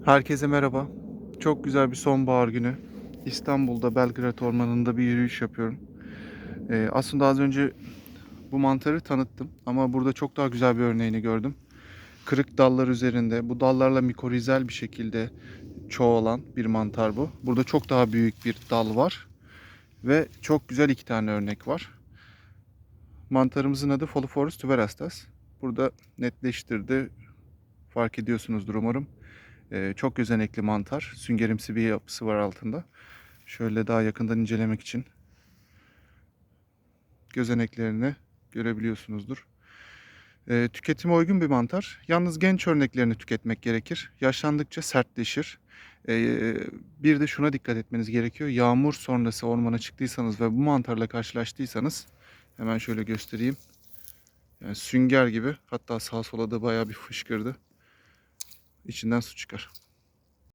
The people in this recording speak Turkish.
Herkese merhaba. Çok güzel bir sonbahar günü. İstanbul'da Belgrad Ormanı'nda bir yürüyüş yapıyorum. Aslında az önce bu mantarı tanıttım ama burada çok daha güzel bir örneğini gördüm. Kırık dallar üzerinde, bu dallarla mikorizal bir şekilde çoğalan bir mantar bu. Burada çok daha büyük bir dal var ve çok güzel iki tane örnek var. Mantarımızın adı Folliforus tuberostas. Burada netleştirdi. Fark ediyorsunuzdur umarım. Çok gözenekli mantar. Süngerimsi bir yapısı var altında. Şöyle daha yakından incelemek için gözeneklerini görebiliyorsunuzdur. Tüketime uygun bir mantar. Yalnız genç örneklerini tüketmek gerekir. Yaşlandıkça sertleşir. Bir de şuna dikkat etmeniz gerekiyor. Yağmur sonrası ormana çıktıysanız ve bu mantarla karşılaştıysanız hemen şöyle göstereyim. Yani sünger gibi, hatta sağa sola da bayağı bir fışkırdı. İçinden su çıkar.